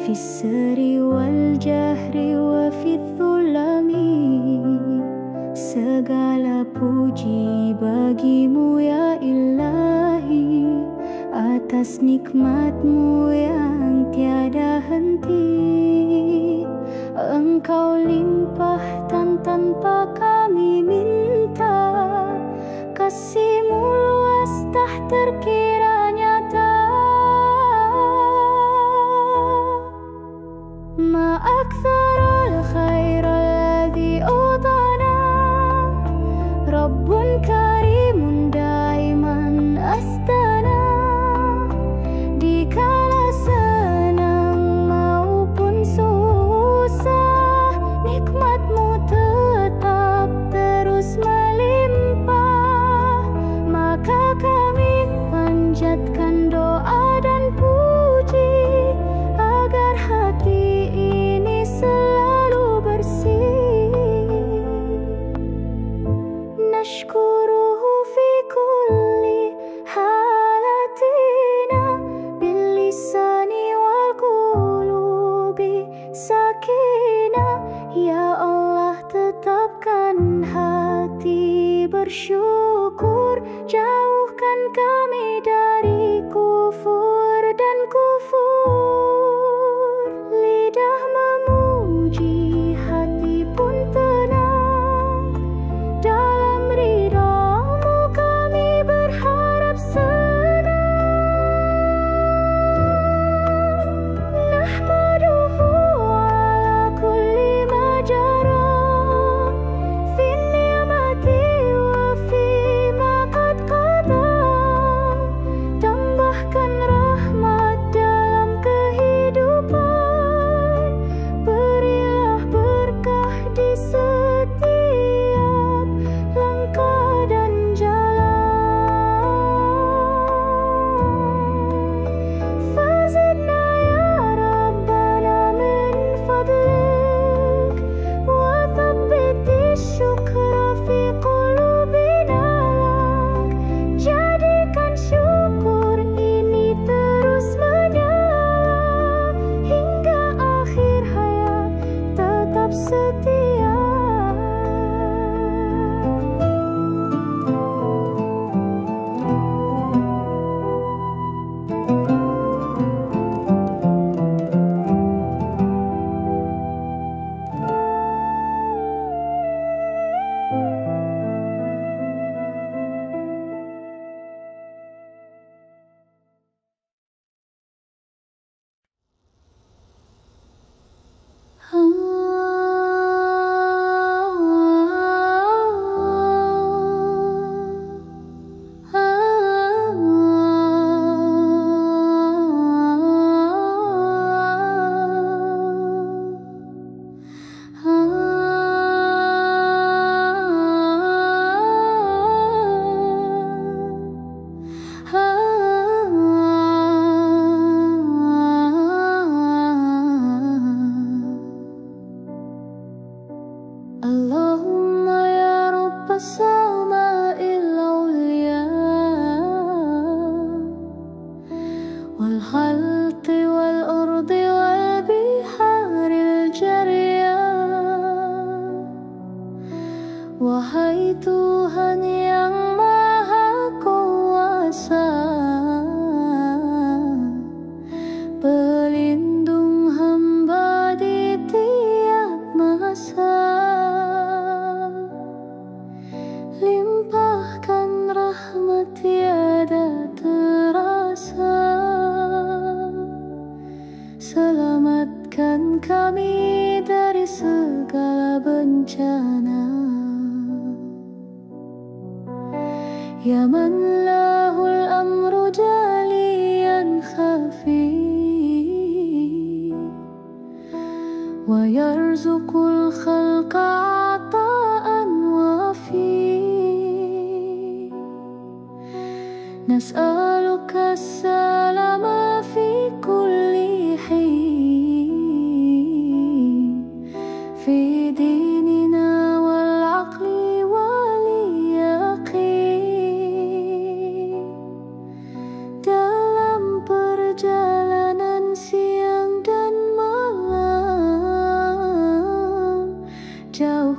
في السر والجهر وفي الظلم. Segala puji bagimu ya Ilahi, atas nikmatmu yang tiada henti. Engkau limpahkan tanpa kami minta, kasihmu luas tak terkira nyata. Ma aktsarul khairal ladzi utana, Rabbun karimun daiman astana. Di kala senang maupun susah, nikmatmu tetap terus melimpah. Maka kami panjatkan doa dan puji, agar hati ini selalu bersih. Nashkuruhu fi kulli halatina, bil lisani wal qulubi sakinah. Ya Allah, tetapkan hati bersyukur, jauhkan kami dari kufur dan kufur. Lidah memuji, hati pun tenang, dalam ridhamu kami berharap senang. Nahmaduhu ala kulli majara, fi ni'mati wa fi ma qad qada. Tambahkan rahmat dalam kehidupan, berilah berkah di setiap langkah dan jalan. Fazidna ya Rabbana min fadlik, wa thabbiti syukra fi qulubina lak. Jadikan syukur ini terus menyala, hingga akhir hayat tetap setia. Allahumma ya Rabbas sama'il ulya, wal khalqi wal ardi wal biharil jarya. Wahai Tuhan yang Maha Kuasa, pelindung hamba di tiap masa. Limpahkan rahmat tiada terasa, selamatkan kami dari segala bencana. Ya man lahul amru jaliyan khafi, wa yarzuqul khalqa ata'an wafi. Nas'aluka salama fi kulli hin, fi dinina wal aqli wal yaqin. Dalam perjalanan siang dan malam,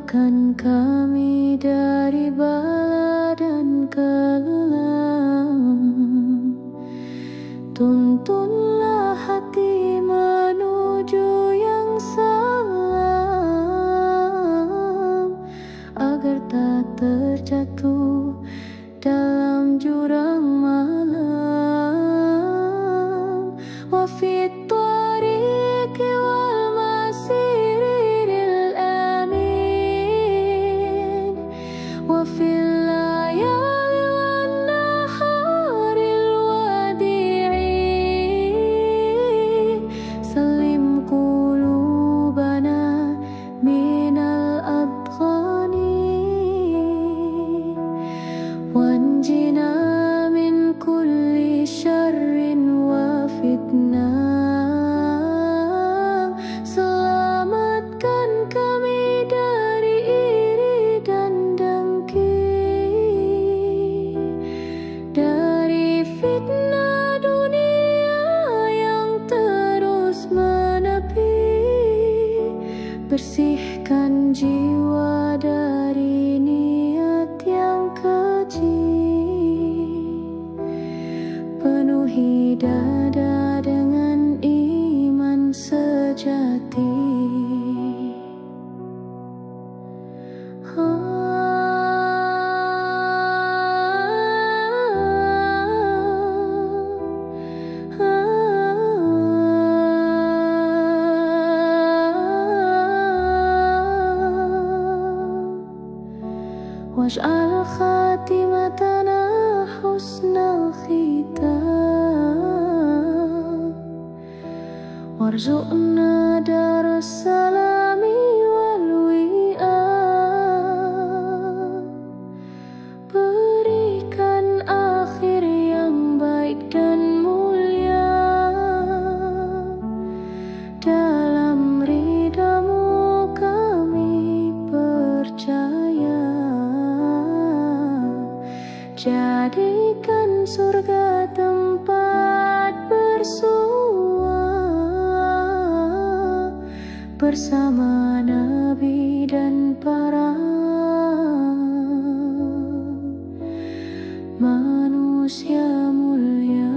Jauhkan kami dari bala dan kelam. Tuntunlah hati menuju yang salam, agar tak terjatuh dalam jurang malam. Wa fit tariqi wal masiril amin, wa fil layali wan naharil wadi'i. Salim qulubana minal adghani, wanjina min kulli syarrin wa fitnah. Selamatkan kami dari iri dan dengki, dari fitnah dunia yang terus menepi. Bersihkan jiwa dari niat yang keji, penuhi dada dengan iman sejati. Waj'al khatimatana husnal khitam, warzuqna darus salami wal wi'am. Berikan akhir yang baik dan mulia, dalam ridhamu kami percaya. Jadikan surga tempat bersua bersama Nabi dan para manusia mulia.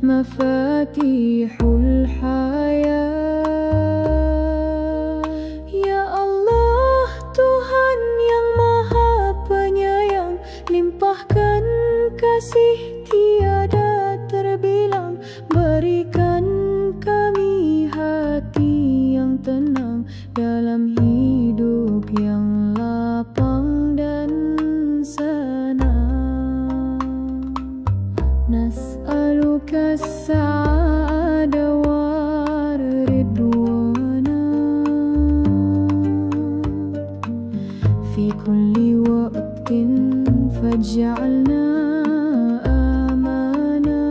Mafatihul hayat. Ya Allah, Tuhan yang maha penyayang, limpahkan kasih tiada terbilang. Berikan kami hati yang tenang dalam hidup yang lapang dan senang. Nas'aluka as-sa'ada war-ridwana fi kulli waqtin, faj'alna amana.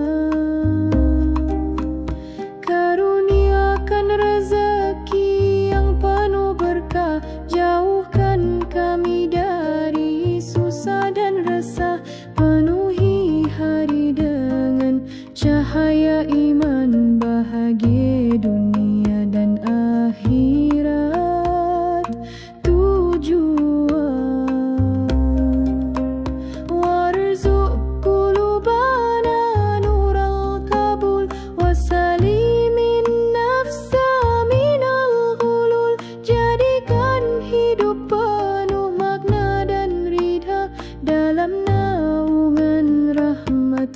Karuniakan rezeki yang penuh berkah, jauhkan kami dari susah dan resah. Penuhi hari dengan cahaya iman, bahagia dunia dan akhirat tujuan. Warzuq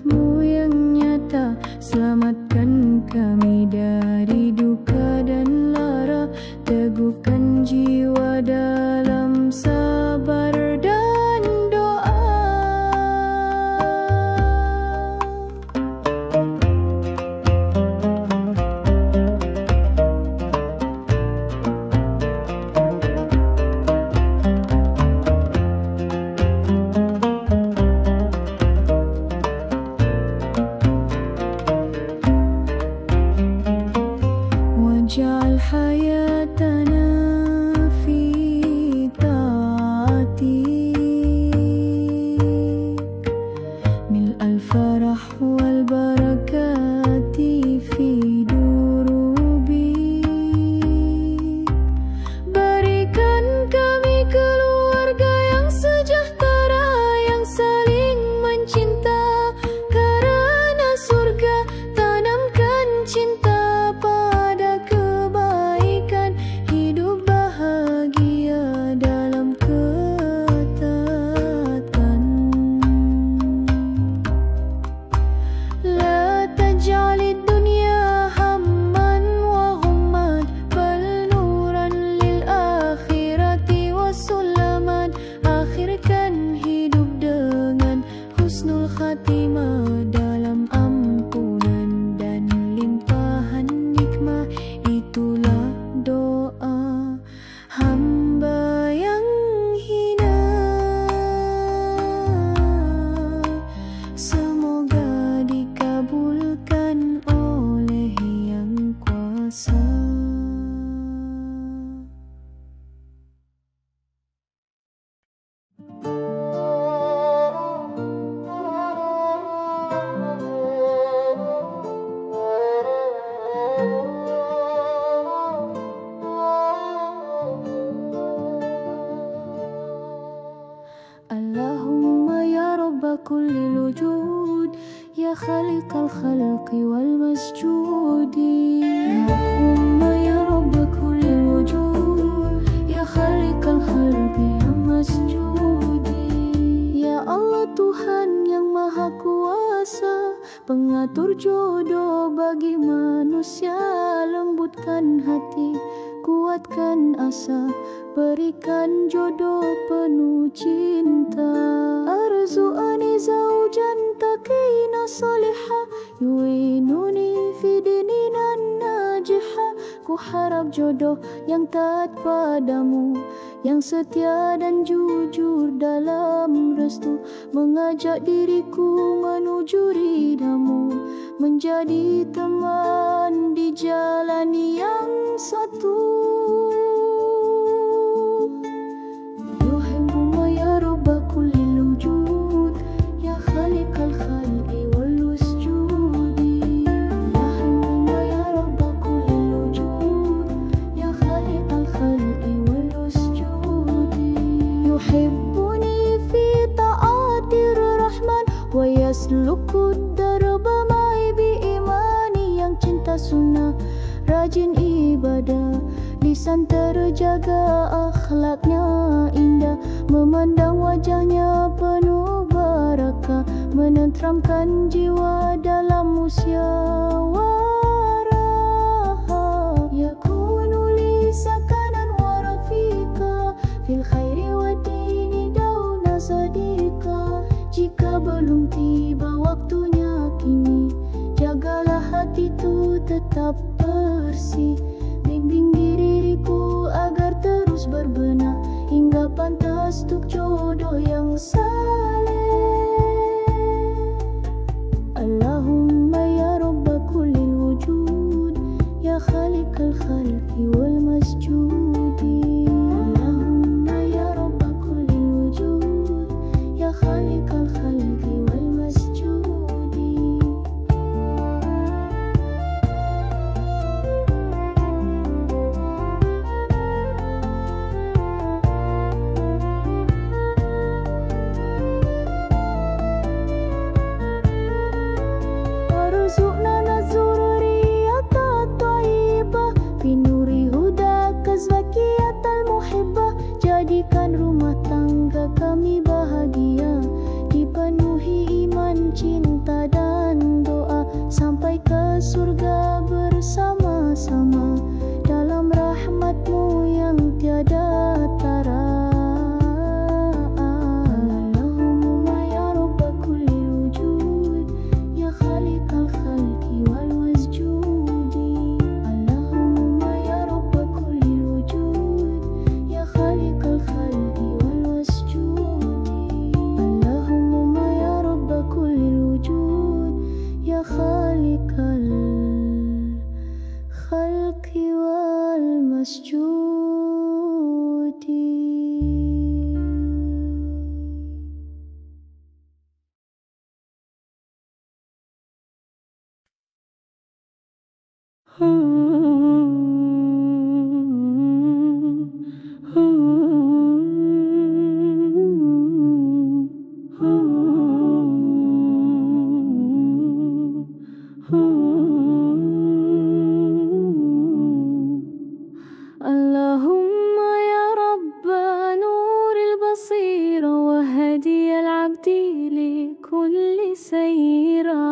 rahmat-Mu yang nyata, selamatkan kami dari duka dan lara, teguhkan jiwa dalam sabar dan doa. واجعل حياتنا في طاعتك، ملء الفرح والبركات في دروبك. Berikan kami keluarga yang sejahtera, yang saling mencinta karena surga. Tanamkan cinta pada kebaikan, hidup bahagia dalam ketaatan. La taj'alid dunya hamman wa ghumman, bal nuran lil akhirati wa sulaman. Akhirkan hidup dengan husnul khatimah, dalam ampunan dan limpahan nikmah. Itulah doa hamba yang hina, semoga dikabulkan oleh Yang Kuasa. Allahumma ya Rabba kulli wujud, ya khaliqal khalqi wal masjudi. Allahumma ya Rabba kulli wujud, ya khaliqal khalqi wal masjudi. Ya Allah Tuhan yang Maha Kuasa, pengatur jodoh bagi manusia, lembutkan hati, kuatkan asa, berikan jodoh penuh cinta. Arzu'ani zaujan taqina salihah, yu'inuni fi dinina najihah. Ku harap jodoh yang taat padamu, yang setia dan jujur dalam restu, mengajak diriku menuju ridhamu, menjadi teman di jalan yang satu. Yuhibbuna ya Rabba kulli wujud, ya khaliqal khalqi wal wasjudi. Yuhibbuna ya Rabba kulli wujud, ya khaliqal khalqi wal wasjudi. Yuhibbuni fi ta'atir rahman, wa yaslukud darba ma'i bi imani. Yang cinta sunnah, rajin ibadah, lisan terjaga, akhlaknya indah, memandang wajahnya penuh barakah, menenteramkan jiwa dalam musyawarah. Yakunu li sakanan wa rafiqa, fil khairi wa dini dauna sadiqa. Jika belum tiba waktunya kini, jagalah hati itu tetap bersih. Bimbing diriku agar terus berbenah, hingga pantas untuk jodoh yang saleh. Allahumma ya Rabba kulli wujud, ya khaliqal khalqi wal masjudi. Allahumma ya Rabba kulli wujud, ya khaliqal khalqi wal masjudi. surga bersama-sama dalam rahmat-Mu yang tiada tara. Allahumma ya Rabba kullil wujud, ya khaliqal khalqi wal wasjudi. Allahumma ya Rabba kullil wujud, ya khaliqal khalqi wal wasjudi. Allahumma ya Rabba kullil wujud, ya khaliqal khalqi wal masjudi. Allahumma ya Rabba nuril basira wa hadiyal abdi li kulli sayra.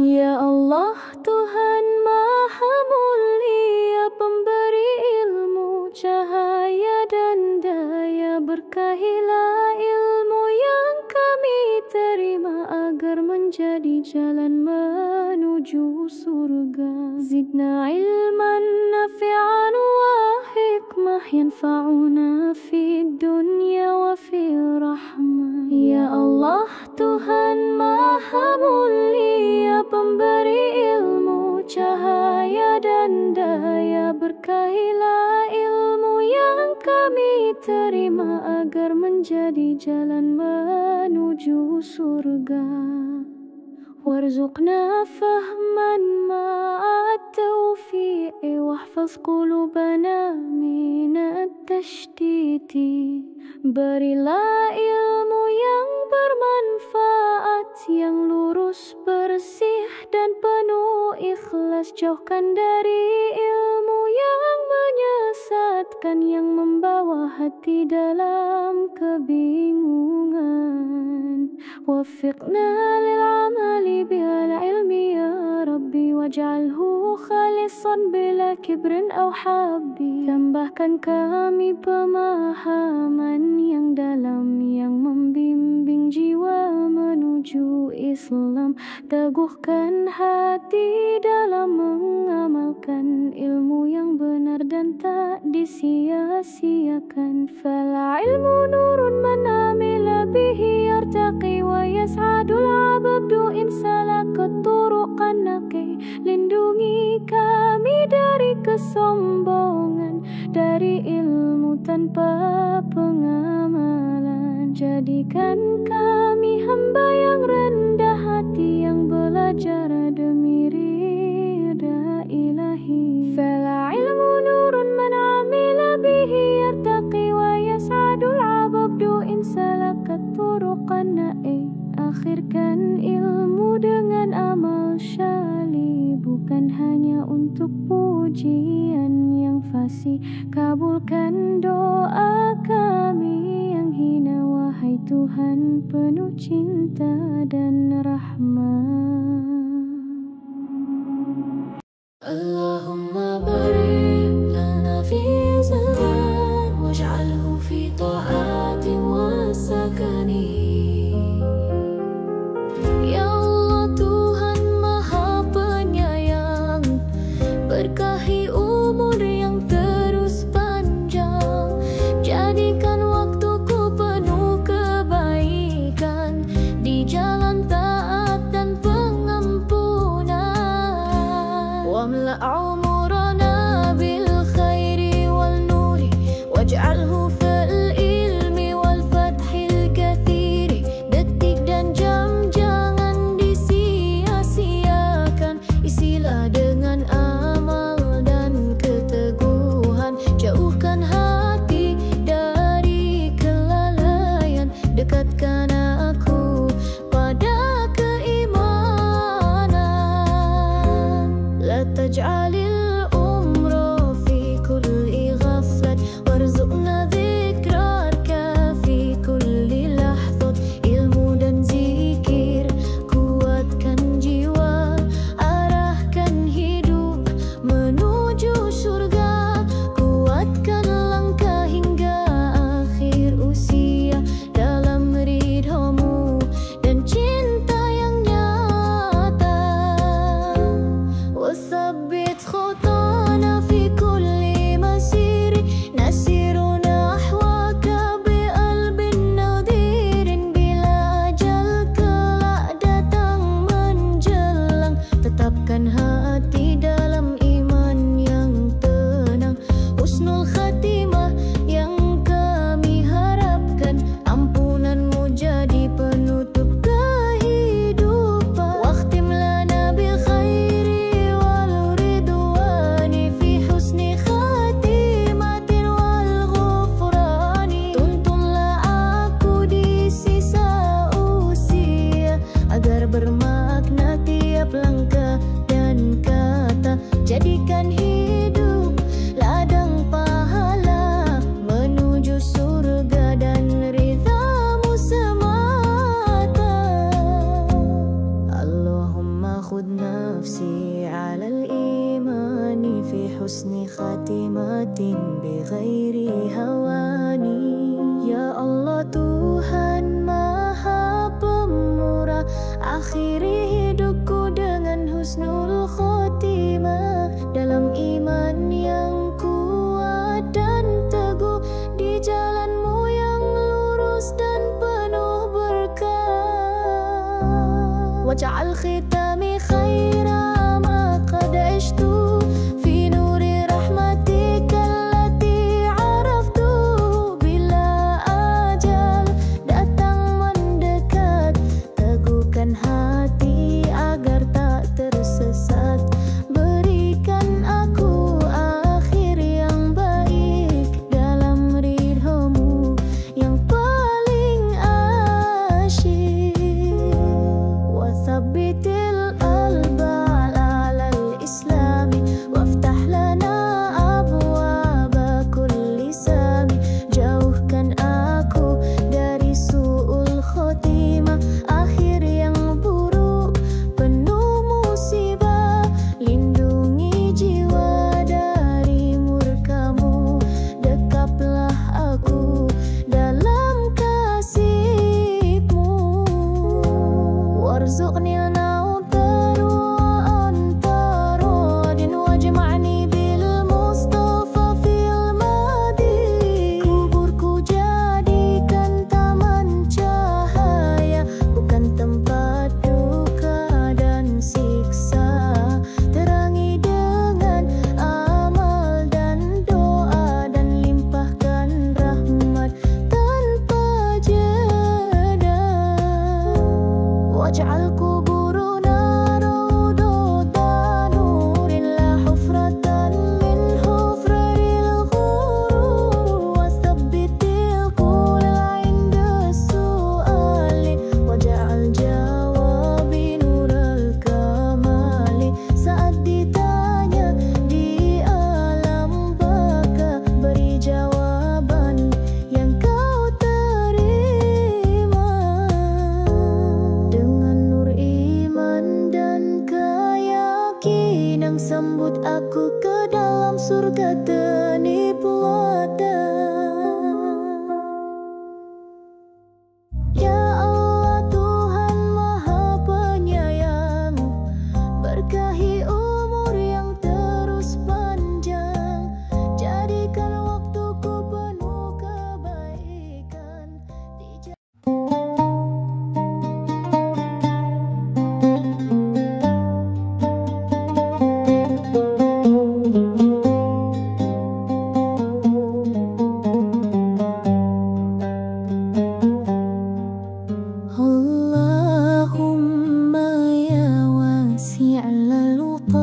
Ya Allah Tuhan Maha Mulia, pemberi ilmu, cahaya dan daya, berkahilah ilmu yang kami terima agar menjadi jalan menuju surga. Zidna ilman nafi'an wa hikmah yanfa'una fid dunya wa fil rahmah. Ya Allah Tuhan Maha Mulia, pemberi ilmu, cahaya dan daya, berkahilah ilmu yang kami terima agar menjadi jalan menuju surga. Warzuqna fahman ma'at taufi'i wahfaz qulubana minat tashtiti. Berilah ilmu yang bermanfaat, yang lurus, bersih dan penuh ikhlas. Jauhkan dari ilmu yang menyesatkan, yang membawa hati dalam kebingungan. Wafiqna lil amali bihal ilmi ya Rabbi, waj'alhu khalisan bila kibrin aw habbi. Tambahkan kami pemahaman yang dalam, yang membimbing jiwa menuju Islam. Teguhkan hati dalam mengamalkan ilmu yang benar dan tak disia-siakan. Fal ilmu nurun man amila bihi yartaqi wa yas'adul abdu in salakat turuqan naqi. Lindungi kami dari kesombongan, dari ilmu tanpa pengamalan. Jadikan kami hamba yang rendah hati, yang belajar demi ridha ilahi. Fal ilmu nurun man amila bihi yartaqi wa yas'adul abdu in salakat turuqan naqi. Akhirkan ilmu dengan amal syali, bukan hanya untuk pujian yang fasih. Kabulkan doa kami yang hina, wahai Tuhan penuh cinta dan rahmat. Allahumma barik lana fi zaman, waj'alhu fi ta'ati wa sakani. Ya Allah Tuhan Maha Penyayang, berkahi umur yang terus panjang. Jadikan waktuku penuh kebaikan, di jalan taat dan pengampunan. Wamla' umur akhiri hidupku dengan husnul khotimah, dalam iman yang kuat dan teguh, di jalanmu yang lurus dan penuh berkah. Waj'al khitami khaira ma qad ishtu fi nuri rahmatika allati araftu. Bila ajal datang mendekat, teguhkan hati agar tak tersesat. Berikan aku akhir yang baik dalam ridhamu yang paling asyik. Wasabbitil qalba ala al-islami waftah lana abwaba kulli sami. Jauhkan aku dari su'ul khotimah, akhir yang buruk penuh musibah. Lindungi jiwa dari murkamu, dekaplah aku dalam kasih-Mu. Warzuqnil nautar wa anta radin, wajma'ni bil Mustafa fil madi. Kuburku jadikan taman cahaya, bukan tempat duka dan siksa. Terangi dengan amal dan doa, dan limpahkan rahmat tanpa jeda. Waj'al kuburuna rawdatan nurin la hufratan min hufril ghurur. Wasabbitil qula inda su'ali, waj'al jawabi nural kamali. Saat ditanya di alam baka, beri jawaban yang kau terima. Dengan nur iman dan keyakinan, sambut aku ke dalam surga tenip ladan. Ya Allah Tuhan Maha Penyayang, berkahi umur yang terus panjang, jadikan waktuku penuh kebaikan di Allahumma ya wasi'al lutaf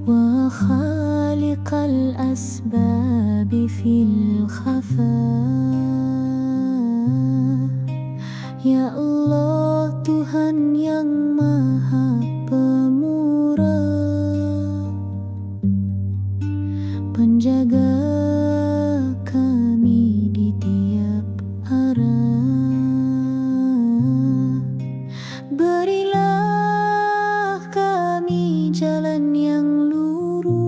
wa khaliqal asbabi fil khafa. Ya Allah Tuhan yang Maha Pemurah, penjaga kami di tiap arah. Berilah kami jalan yang lurus,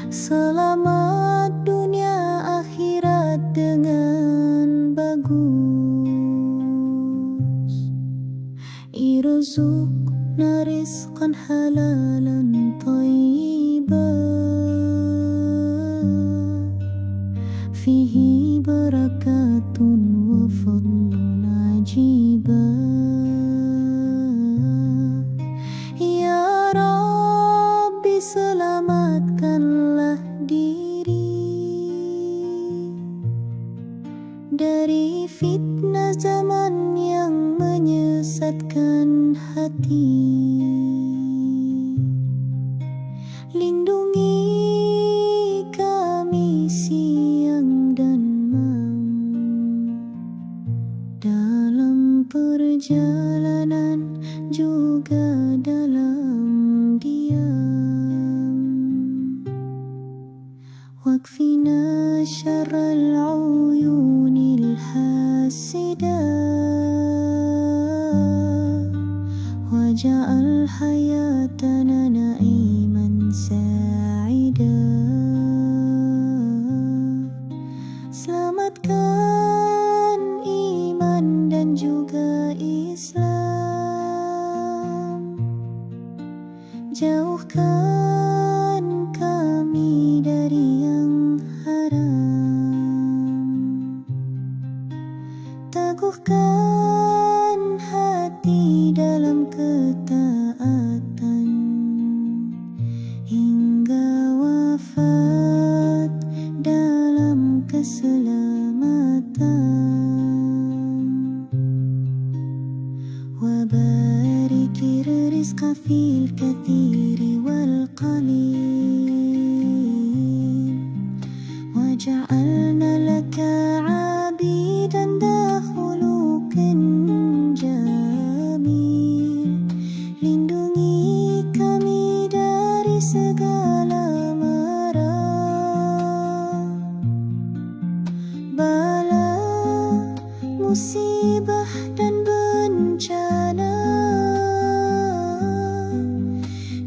selamat dunia akhirat dengan bagus. Irzuqna rizqan halalan thayyiban, fihi barakatun wa fadlun ajiban. Ya Rabbi, selamatkanlah diri dari fitnah zaman yang menyesatkan hati. Lindungi kami siang dan malam, dalam perjalanan juga dalam diam. Wakfina syarral uyunil hasidah, waja'al hayatana na'iman sa'idah. Selamatkan teguhkan hati dalam ketaatan hingga wafat dalam keselamatan. وبارك الرزق في الكثير والقليل وجعلنا لك عبيدا ذا خلق جميل. Lindungi kami dari segala mara, bala, musibah dan bencana.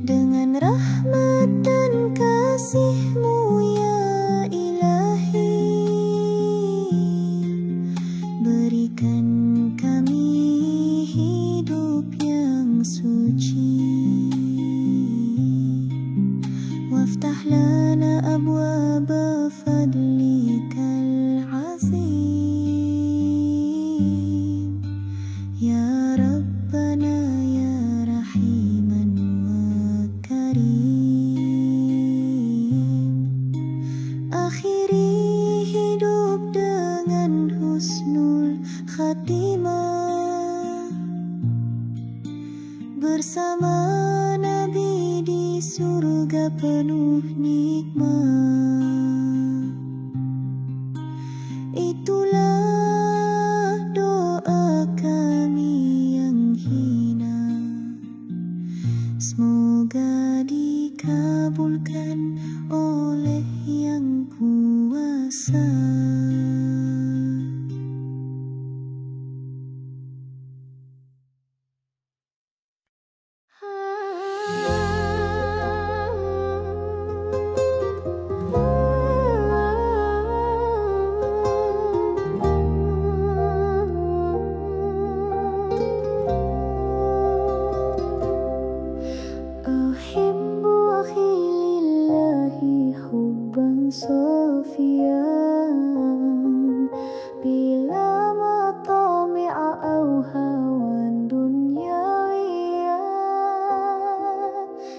Dengan rahmat dan kasih-Mu ya Ilahi, berikan kami hidup yang suci. Waftah lana abwaba fadlikal azim ya Rabbana ya Rahiman wa Karim. Akhiri hidup dengan husnul khatimah bersama Nabi di surga penuh nikmat. Itulah doa kami yang hina, semoga dikabulkan oleh Yang Kuasa. Uhibbu akhi lillahi hubban sofian bila matami'a au hawan dunyawiyat.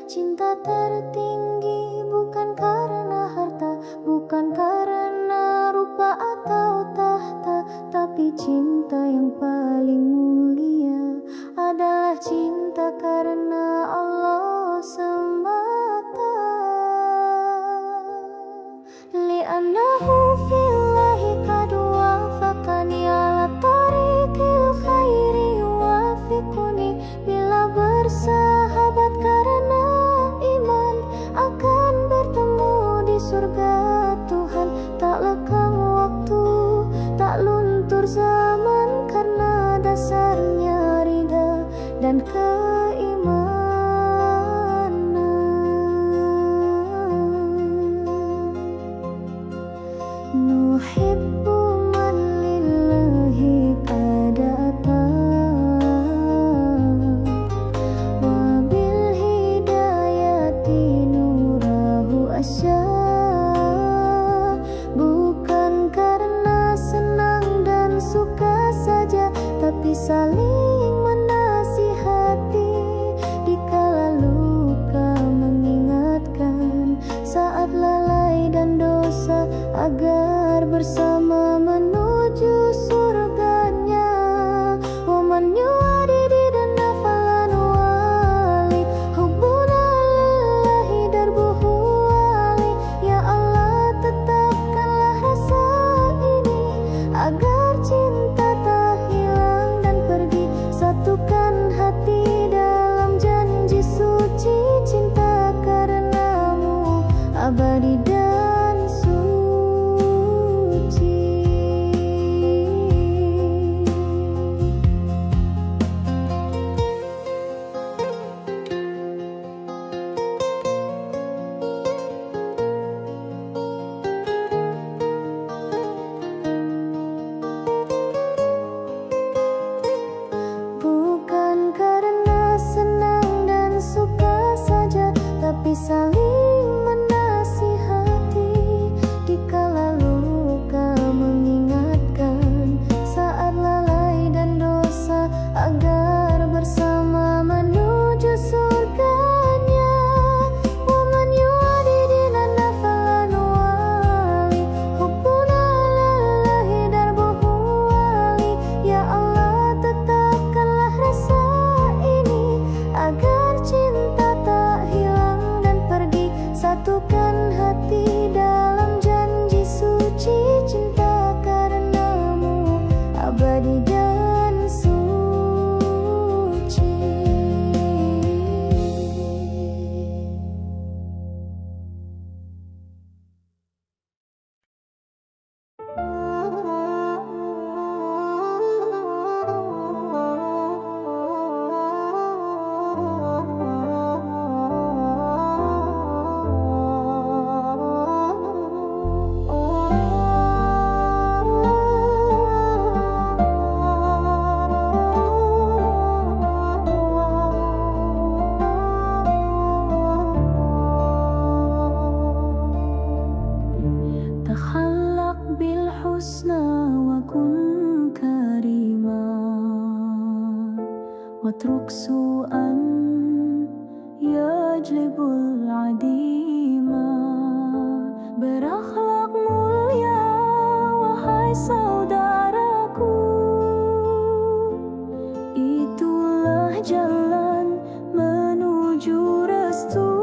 Cinta tertinggi bukan karena harta, bukan karena rupa atau tahta, tapi cinta yang paling mulia adalah cinta karena Allah semata. Li'annahu fillahi qad wafaqani ala tariqil khairi wafiquni. Bila bersahabat karena iman akan bertemu di surga Tuhan. Tak lekang waktu, tak luntur zaman karena dasarnya ridha dan keimanan. Nuhibbu man lillahi qad ata wa bil hidayati nurahu asya. Bukan karena senang dan suka saja, tapi saling menasihati dikala luka, mengingatkan saat lalai dan dosa agar bersama menuju surganya. Wa man yu'adidi dan nafalan wali hubbuna lillahi darbuhu wali. Ya Allah, tetapkanlah rasa ini agar cinta tak hilang dan pergi. Satukan hati dalam janji suci, cinta karenamu abadi dan suci. واترك سوءا يجلب العديم. Berakhlak mulia wahai saudaraku, itulah jalan menuju restu.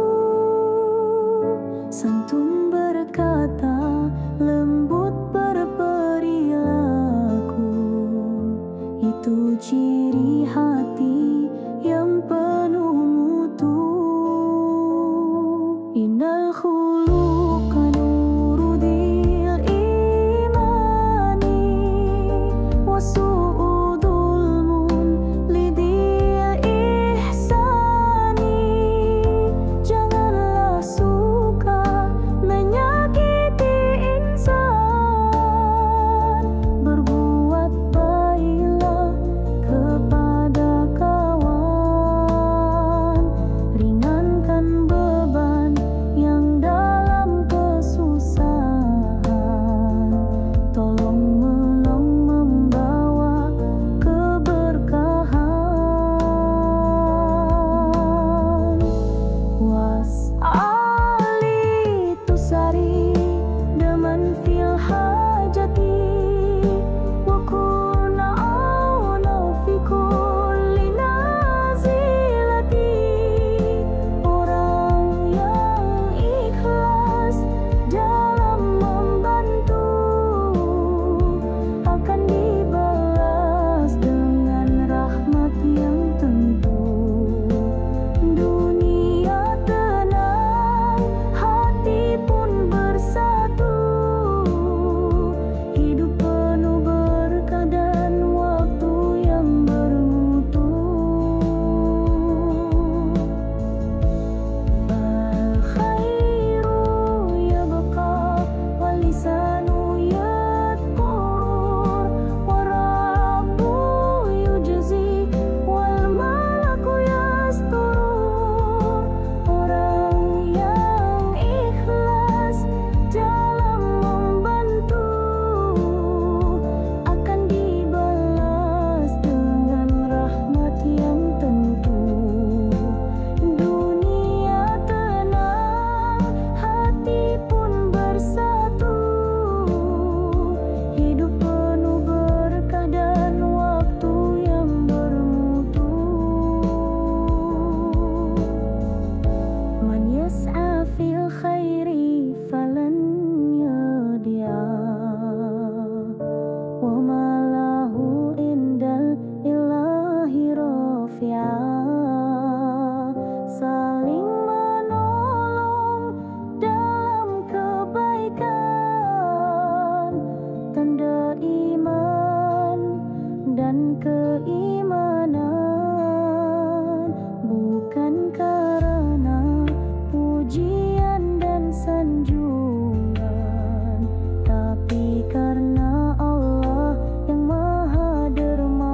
Santun berkata, lembut berperilaku, itu ciri hati yang penuh mutu. Innal khuluqa nurudil imani wa su'udul mun lidil ihsani. Janganlah suka menyakiti insan, berbuat baiklah kepada kawan. Ringankan beban yang dalam kesusahan, tolong menolong membawa keberkahan. Was'ali tusari daman fil hajati wa kun auna fi kulli nazilati. Orang yang ikhlas dalam membantu akan dibalas dengan rahmat yang tentu. Dunia tenang, hati pun bersatu, hidup penuh berkah dan waktu yang bermutu. Fal khairu yabqa wal lisanu yadhkur wa rabbu yujzi wal malaku yastur. Orang yang ikhlas dalam membantu akan dibalas dengan rahmat yang tentu. Dunia tenang, hati pun bersatu, hidup penuh berkah dan waktu yang bermutu. Man yas'a fil khairi falan yadi'a wa ma lahu indal ilahi rafi'a. Saling menolong dalam kebaikan, tanda iman dan keimanan, bukan karena pujian dan sanjungan, tapi karena Allah yang Maha Dermawan.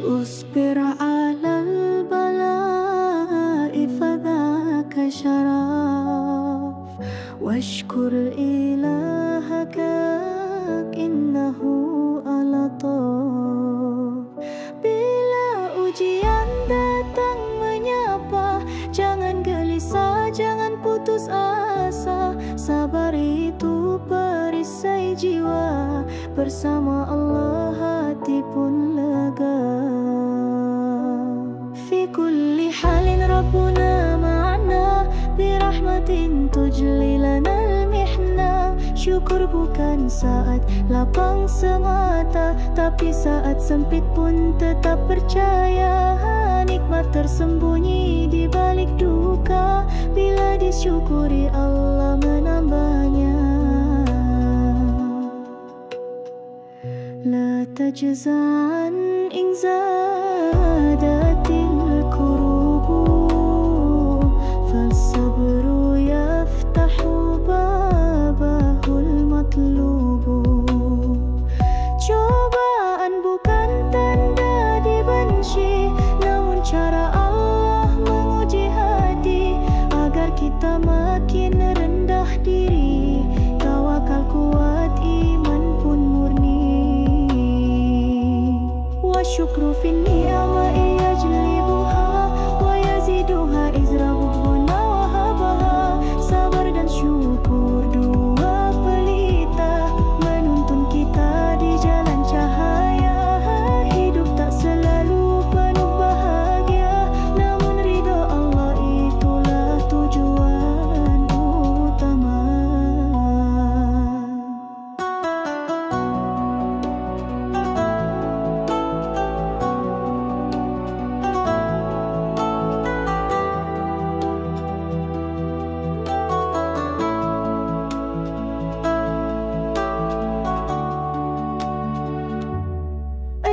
Usbir alal bala'i fadhaka syaraf, washkur ilahaka innahu alataf. Bila ujian datang menyapa, jangan gelisah, jangan putus asa. Sabar itu perisai jiwa, bersama Allah hati pun lega. Fi kulli halin Rabbuna ma'ana, birahmatin tujli lanal mihna. Syukur bukan saat lapang semata, tapi saat sempit pun tetap percaya. Nikmat tersembunyi di balik duka, bila disyukuri Allah menambahnya. La تجزعا إن زادت الكروب فالصبر يفتح بابه المطلوب. Cobaan bukan tanda dibenci, namun cara Allah menguji hati agar kita makin rendah diri, tawakal kuat, iman pun murni. Wa syukru fin ni'amai yajlibuha wa yaziduha izrabuna wa habaha. Sabar dan syukur dua pelita menuntun kita di jalan cahaya. Hidup tak selalu penuh bahagia, namun ridha Allah itulah tujuan utama.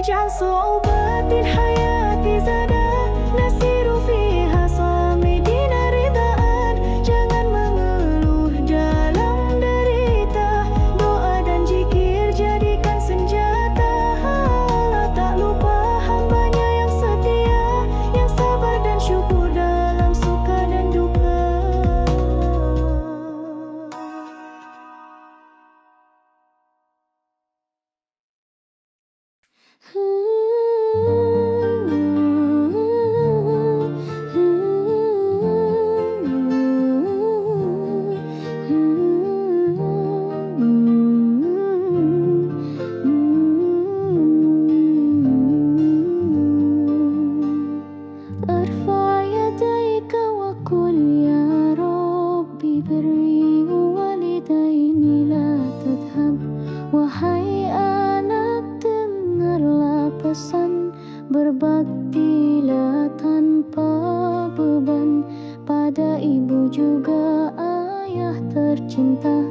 اجعل صعوبات الحياة زادا نسير فيها صامدين رداء. Jangan mengeluh dalam derita, doa dan zikir jadikan senjata. Allah tak lupa hambanya yang setia, yang sabar dan syukur dalam suka dan duka. ارفع يديك وقل يا ربي بري والدين لا تذهب. Wahai anak, dengarlah pesan, berbaktilah tanpa beban pada ibu juga ayah tercinta.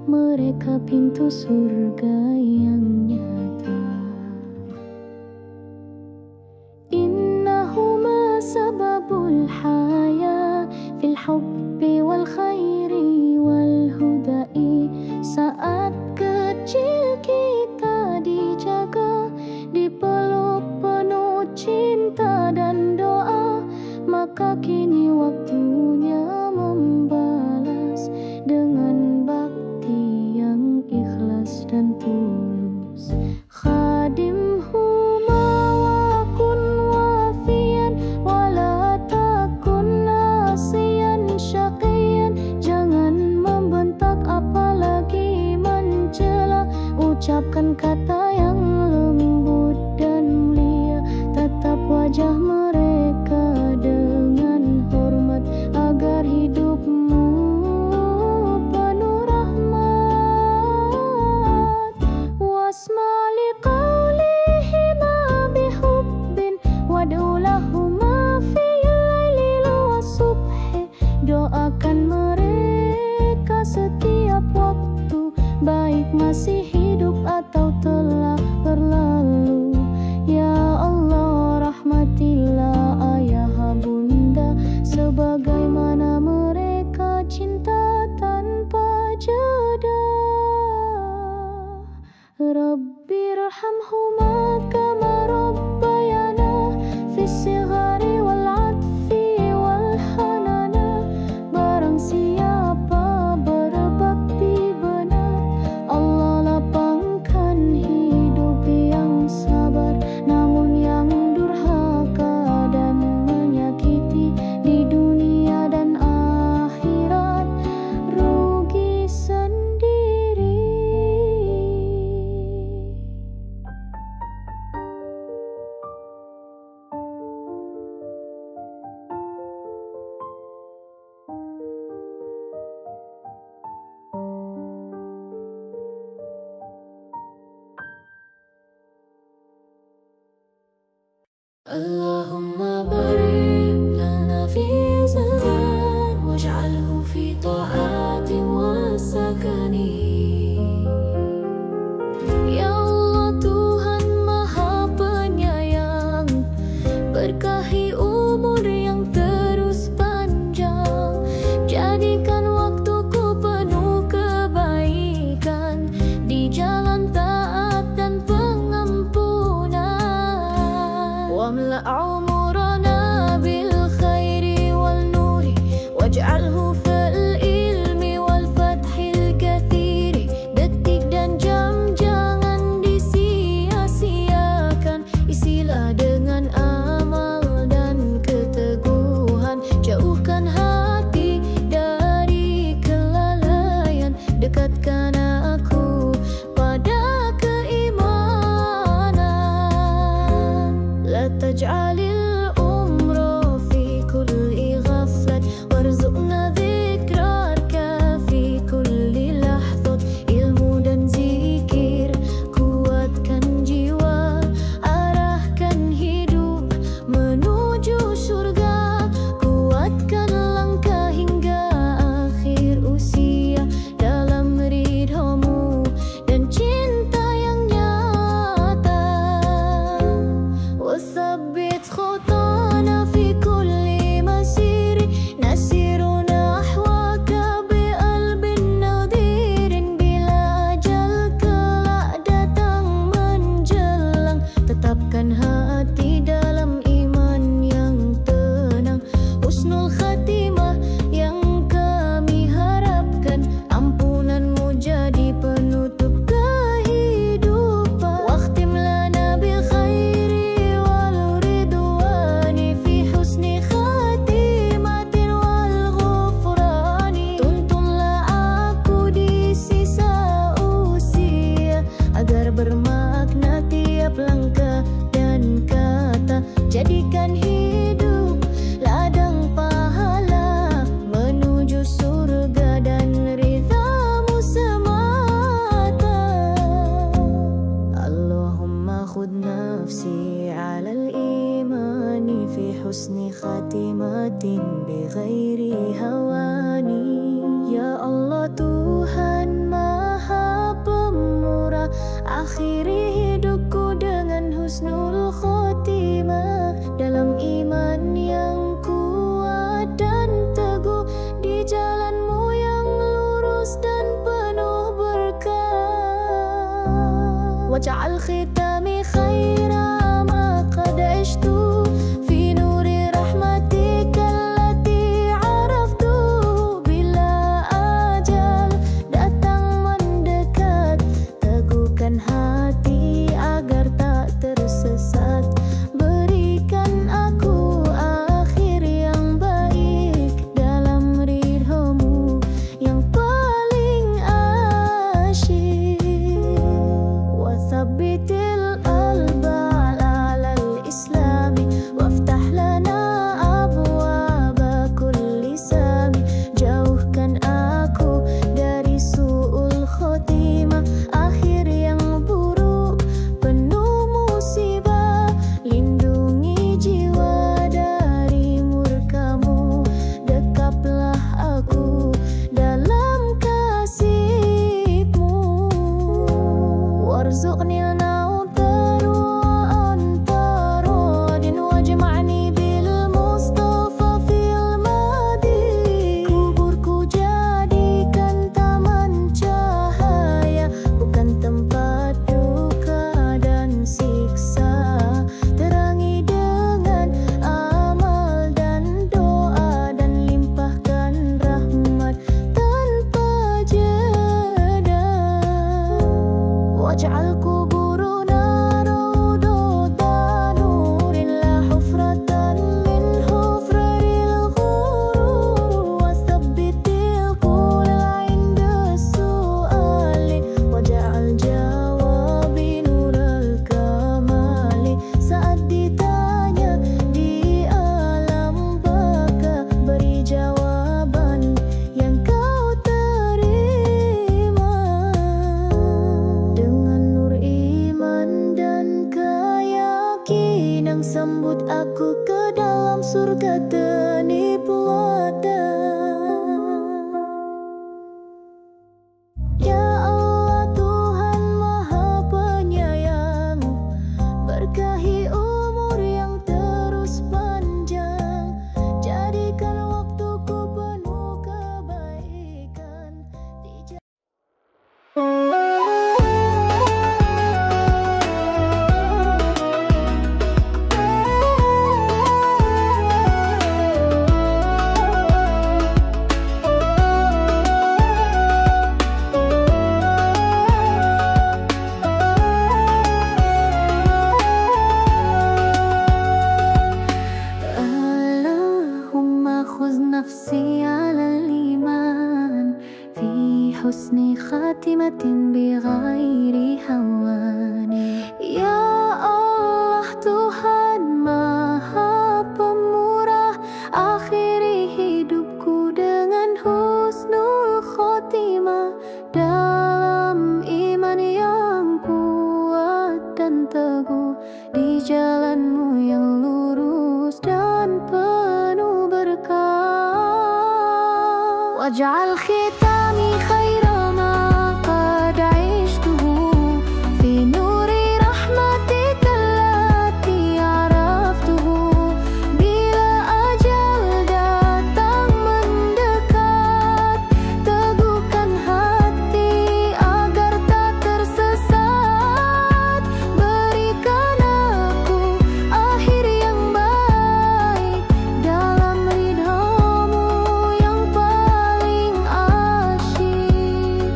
Mereka pintu surga yang nyata. Innahuma sababul haya fil hubbi wal khairi wal hudai. Saat kecil kita dijaga, dipeluk penuh cinta dan doa, maka kini waktunya membalas dengan bakti yang ikhlas dan tulus. Khadimhuma wa kun wafiyan wala takun nasiyan syaqiyan. Jangan membentak apalagi mencela, ucapkan kata yang lembut dan mulia. Tetap wajah mereka dengan hormat agar hidupmu penuh rahmat. Wasma liqaulihima bihubbin wad'ulahuma fil laili wasubhi. Doakan mereka setiap waktu, baik masih hidup atau telah berlalu. Ya Allah, rahmatilah ayah bunda sebagaimana mereka cinta tanpa jeda. Rabbirhamhuma kama rabbayana fis sighari wal atfi wal hanana. Barang siapa berbakti benar, Allah lapangkan hidup yang sabar. Namun yang durhaka dan menyakiti di dunia dan akhirat rugi sendiri. Allahumma barik lana fi zaman waj'alhu fi ta'ati wa sakani. Ya Allah, Tuhan بغير هواني. Ya Allah Tuhan Maha Pemurah, akhiri hidupku dengan husnul khotimah, dalam iman yang kuat dan teguh, di jalanmu yang lurus dan penuh berkah. Waj'al khitami khaira ma qad ishtu fi nuri rahmatika allati araftu. Bila ajal datang mendekat, teguhkan hati agar tak tersesat. Berikan aku akhir yang baik dalam ridhamu yang paling asyik. Wasabbitil qalba ala al-islami waftah lana abwaba kulli sami. Jauhkan aku dari su'ul khotimah, akhir yang buruk penuh musibah. Lindungi jiwa dari murkamu, dekaplah aku dalam kasih-Mu. Warzuqnil nautar wa anta radin, wajma'ni bil Mustafa fil madi. Kuburku jadikan taman cahaya, bukan tempat duka dan siksa. Terangi dengan amal dan doa, dan limpahkan rahmat tanpa jeda. Waj'al kuburuna rawdatan nurin la hufratan min hufraril ghurur. Wasabbitil qula 'inda su'ali, waj'al jawabi nural kamali. Saat ditanya di alam baka, beri jawaban yang kau terima. Dengan nur iman dan keyakinan, sambut aku ke dalam surga tenip ladan. Ya Allah Tuhan Maha Penyayang, berkahi umur yang terus panjang, jadikan waktuku penuh kebaikan di Allahumma khuz nafsi ala al-iman fi husni khatimatin bighairi hawani. Ya Allah Tuhan Maha Pemurah, akhiri hidupku dengan husnul khotimah, dalam iman yang kuat dan teguh, di jalanmu yang lurus dan penuh berkah. Waj'al khitami khaira ma qad 'ishtuhu fi nuri rahmatika allati araftuhu. Bila ajal datang mendekat, teguhkan hati agar tak tersesat. Berikan aku akhir yang baik dalam ridhamu yang paling asyik.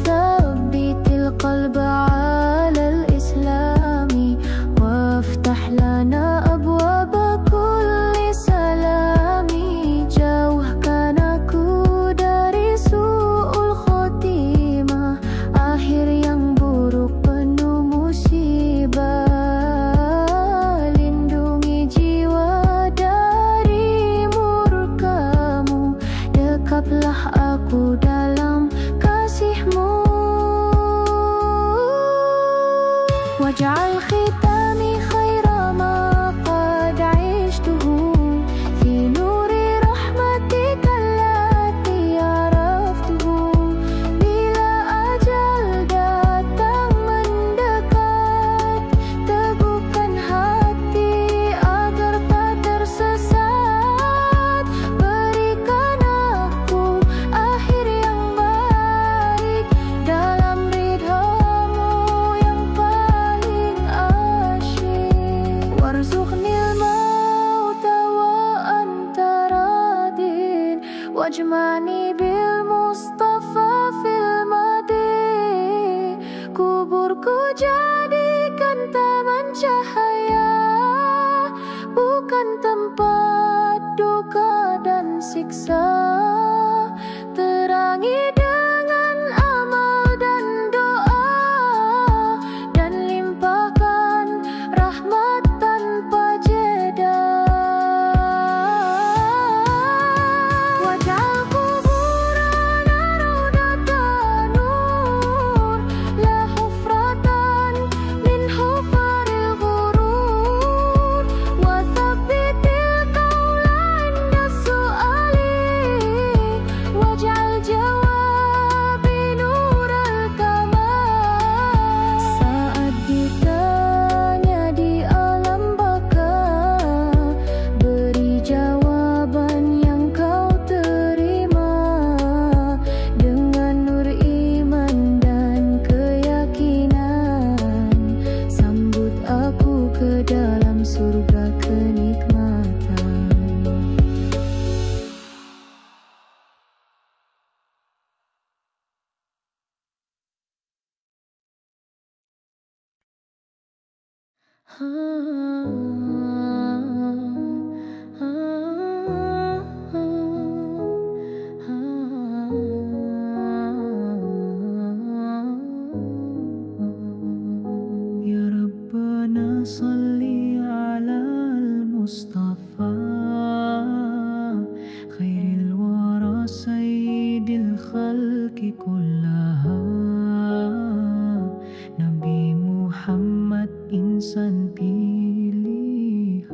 Wasabbitil qalba ala al-islami waftah lana abwaba kulli salami. Jauhkan aku dari su'ul khotimah, akhir yang buruk penuh musibah. Lindungi jiwa dari murkamu, dekaplah aku dalam kasih-Mu. Waj'al khitami khaira ma qad 'ishtuhu jadikan taman cahaya, bukan tempat duka dan siksa. Terangi dengan amal dan doa, dan limpahkan rahmat tanpa jeda. Waj'al kuburana rawdatan nur, la hufratan min hufaril ghurur. Wa thabbitil qawla 'inda su'ali, waj'al jawabi nural kamal. Saat ditanya di alam baka, beri jawaban yang kau terima. Dengan nur iman dan keyakinan, sambut aku ke dalam surga kenikmatan. Ya Rabbana salli ala al-Mustafa, khairil wara sayyidil khalqi kullaha. Nabi Muhammad insan pilihan,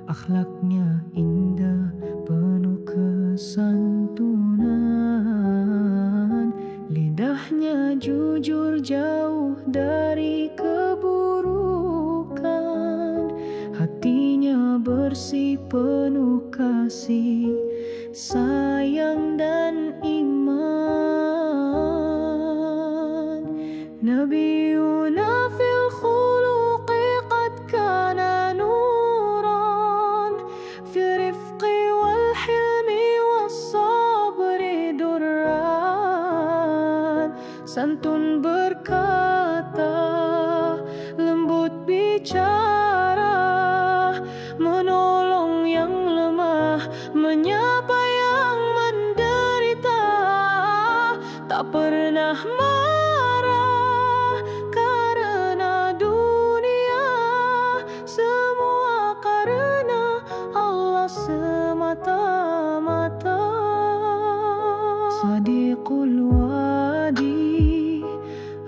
akhlaknya indah penuh kesantunan. Lidahnya jujur jauh dari keburukan, hatinya bersih penuh kasih, sayang dan iman. Nabiyuna fil khuluqi qad kana nuran, fil rifqi wal hilmi was sabri durran. Santun berkata, lembut bicara, menolong yang lemah, menyapa yang menderita. Tak pernah marah karena dunia, semua karena Allah semata-mata. Sadiqul wadi,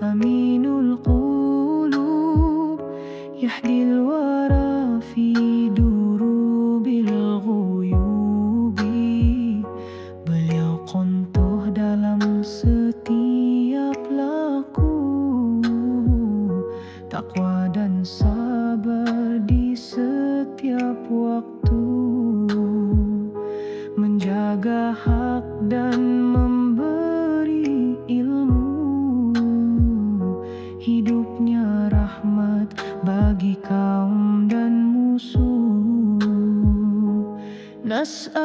aminul qulub, yahdil wara fi durubil ghuyubi. Beliau kontoh dalam setiap laku, takwa dan sabar di setiap waktu, menjaga hak dan memberi ilmu. Hidupnya rahmat bagi kaum dan musuh. Nas'al